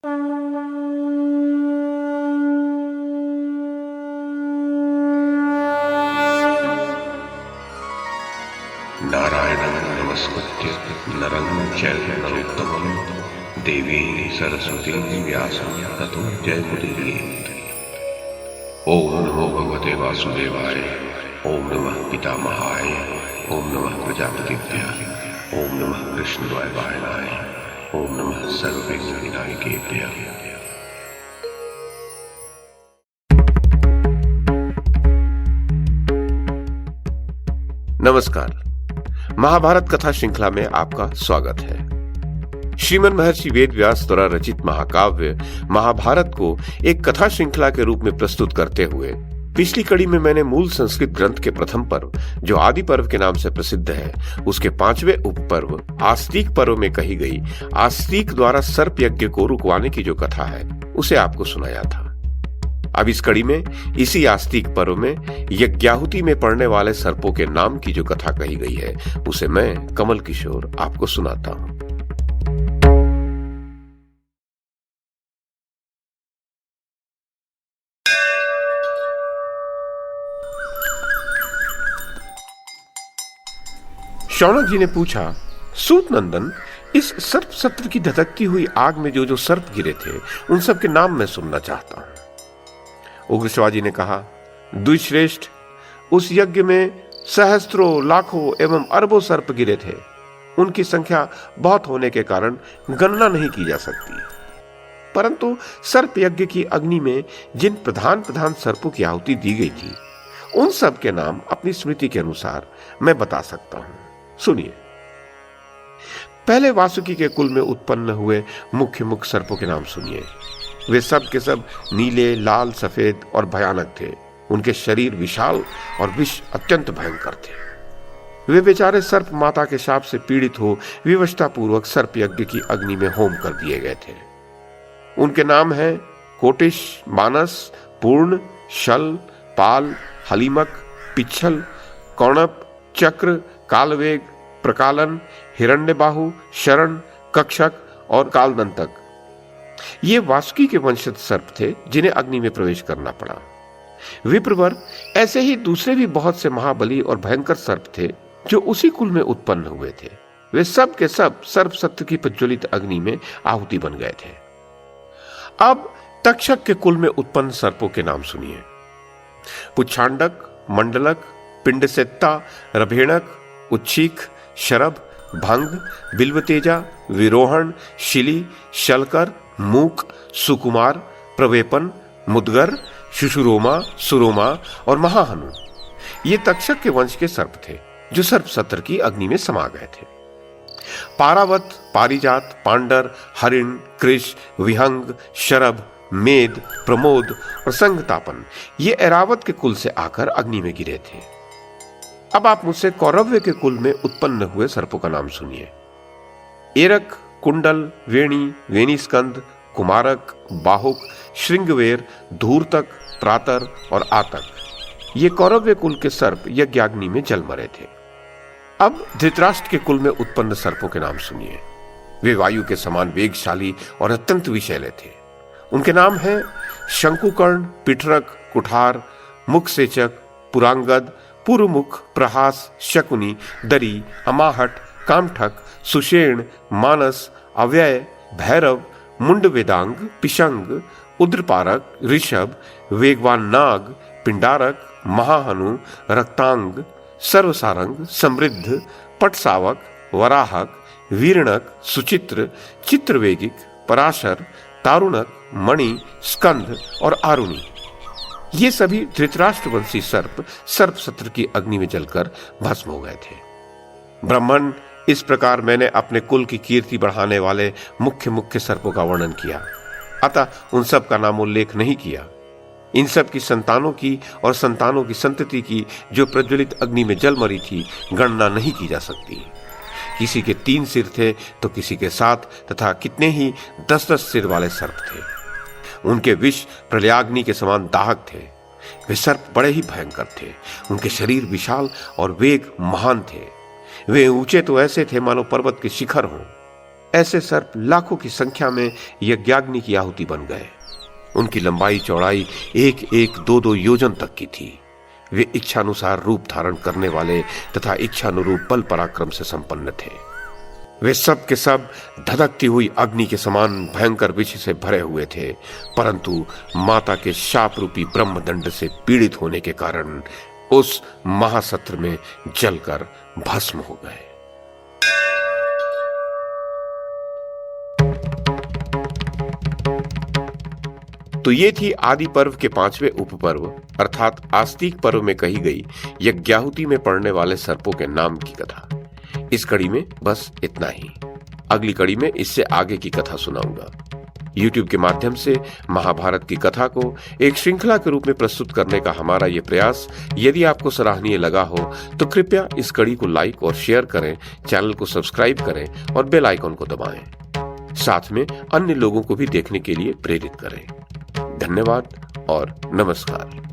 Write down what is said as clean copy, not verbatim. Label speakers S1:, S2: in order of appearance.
S1: नारायणं नमस्कृत्य नरं चैव नरोत्तमं देवीं सरस्वतीं व्यासं ततो जयमुदीरयेत्। ओम नमो भगवते वासुदेवाय, ओम नमः पितामहाय, ओम नमः प्रजापतिभ्यः, ओम नमः कृष्णद्वैपायनाय, ओम नमः सर्वविघ्नविनायकेभ्यः। नमस्कार। महाभारत कथा श्रृंखला में आपका स्वागत है। श्रीमन महर्षि वेद व्यास द्वारा रचित महाकाव्य महाभारत को एक कथा श्रृंखला के रूप में प्रस्तुत करते हुए पिछली कड़ी में मैंने मूल संस्कृत ग्रंथ के प्रथम पर्व, जो आदि पर्व के नाम से प्रसिद्ध है, उसके 5वें उपपर्व आस्तिक पर्व में कही गई आस्तिक द्वारा सर्प यज्ञ को रुकवाने की जो कथा है उसे आपको सुनाया था। अब इस कड़ी में इसी आस्तिक पर्व में यज्ञाहुति में पड़ने वाले सर्पों के नाम की जो कथा कही गई है उसे मैं कमल किशोर आपको सुनाता हूं। शौनक जी ने पूछा, सूत नंदन, इस सर्प सत्र की धधकती हुई आग में जो जो सर्प गिरे थे उन सब के नाम मैं सुनना चाहता हूं। उग्रश्वाजी ने कहा, द्विश्रेष्ठ, उस यज्ञ में सहस्त्रों, लाखों एवं अरबों सर्प गिरे थे। उनकी संख्या बहुत होने के कारण गणना नहीं की जा सकती, परंतु सर्प यज्ञ की अग्नि में जिन प्रधान प्रधान सर्पों की आहुति दी गई थी उन सब के नाम अपनी स्मृति के अनुसार मैं बता सकता हूं। सुनिए। पहले वासुकी के कुल में उत्पन्न हुए मुख्य मुख्य सर्पों के नाम सुनिए। वे सब के सब नीले, लाल, सफेद और भयानक थे। उनके शरीर विशाल और विष अत्यंत भयंकर थे। वे बेचारे सर्प माता के शाप से पीड़ित हो विवशता पूर्वक सर्प यज्ञ की अग्नि में होम कर दिए गए थे। उनके नाम हैं कोटिश, मानस, पूर्ण, शल, पाल, हलीमक, पिच्छल, कौणप, चक्र, कालवेग, प्रकालन, हिरण्यबाहु, शरण, कक्षक और कालदंतक। ये वासुकी के वंशज सर्प थे जिन्हें अग्नि में प्रवेश करना पड़ा। विप्रवर ऐसे ही दूसरे भी बहुत से महाबली और भयंकर सर्प थे जो उसी कुल में उत्पन्न हुए थे। वे सब के सब सर्प सत्र की प्रज्वलित अग्नि में आहुति बन गए थे। अब तक्षक के कुल में उत्पन्न सर्पों के नाम सुनिए। पुच्छांडक, मंडलक, पिंडसेत्ता, रभेणक, उच्छीक, शरभ, भंग, बिल्वतेजा, विरोहण, शिली, शलकर, मूक, सुकुमार, प्रवेपन, मुदगर, शुशुरोमा, सुरोमा और महाहनु। ये तक्षक के वंश के सर्प थे जो सर्प सत्र की अग्नि में समा गए थे। पारावत, पारिजात, पांडर, हरिण, कृष, विहंग, शरभ, मेद, प्रमोद और संगतापन ये ऐरावत के कुल से आकर अग्नि में गिरे थे। अब आप मुझसे कौरव्य के कुल में उत्पन्न हुए सर्पों का नाम सुनिए। एरक, कुंडल, वेणी, वेणीस्कंद, कुमारक, बाहुक, श्रृंगवेर, धूर्तक, प्रातर और आतक ये कौरव्य कुल के सर्प यज्ञाग्नि में जल मरे थे। अब धृतराष्ट्र के कुल में उत्पन्न सर्पों के नाम सुनिए। वे वायु के समान वेगशाली और अत्यंत विषैले थे। उनके नाम हैं शंकुकर्ण, पिठरक, कुठार, मुखसेचक, पुरांगद, पुरुमुख, प्रहास, शकुनी, दरी, अमाहट, कामठक, सुषेण, मानस, अव्यय, भैरव, मुंड वेदांग, पिशंग, उद्रपारक, ऋषभ, वेगवान नाग, पिंडारक, महाहनु, रक्तांग, सर्वसारंग, समृद्ध, पटसावक, वराहक, वीरणक, सुचित्र, चित्रवेगिक, पराशर, तारुणक, मणि, स्कंध और आरुणी ये सभी धृतराष्ट्रवंशी सर्प सर्प सत्र की अग्नि में जलकर भस्म हो गए थे। ब्राह्मण, इस प्रकार मैंने अपने कुल की कीर्ति बढ़ाने वाले मुख्य मुख्य सर्पों का वर्णन किया, अतः उन सब का नाम उल्लेख नहीं किया। इन सब की संतानों की और संतानों की संतति की जो प्रज्वलित अग्नि में जल मरी थी गणना नहीं की जा सकती। किसी के 3 सिर थे तो किसी के 7 तथा कितने ही 10-10 सिर वाले सर्प थे। उनके विष प्रलयाग्नि के समान दाहक थे। वे सर्प बड़े ही भयंकर थे। उनके शरीर विशाल और वेग महान थे। वे ऊंचे तो ऐसे थे मानो पर्वत के शिखर हों। ऐसे सर्प लाखों की संख्या में यज्ञाग्नि की आहुति बन गए। उनकी लंबाई चौड़ाई 1-1, 2-2 योजन तक की थी। वे इच्छानुसार रूप धारण करने वाले तथा इच्छानुरूप बल पराक्रम से संपन्न थे। वे सब के सब धधकती हुई अग्नि के समान भयंकर विष से भरे हुए थे, परंतु माता के शाप रूपी ब्रह्मदंड से पीड़ित होने के कारण उस महासत्र में जलकर भस्म हो गए। तो ये थी आदि पर्व के 5वें उपपर्व अर्थात आस्तिक पर्व में कही गई यज्ञाहुति में पड़ने वाले सर्पों के नाम की कथा। इस कड़ी में बस इतना ही। अगली कड़ी में इससे आगे की कथा सुनाऊंगा। YouTube के माध्यम से महाभारत की कथा को एक श्रृंखला के रूप में प्रस्तुत करने का हमारा ये प्रयास यदि आपको सराहनीय लगा हो तो कृपया इस कड़ी को लाइक और शेयर करें, चैनल को सब्सक्राइब करें और बेल आइकन को दबाएं। साथ में अन्य लोगों को भी देखने के लिए प्रेरित करें। धन्यवाद और नमस्कार।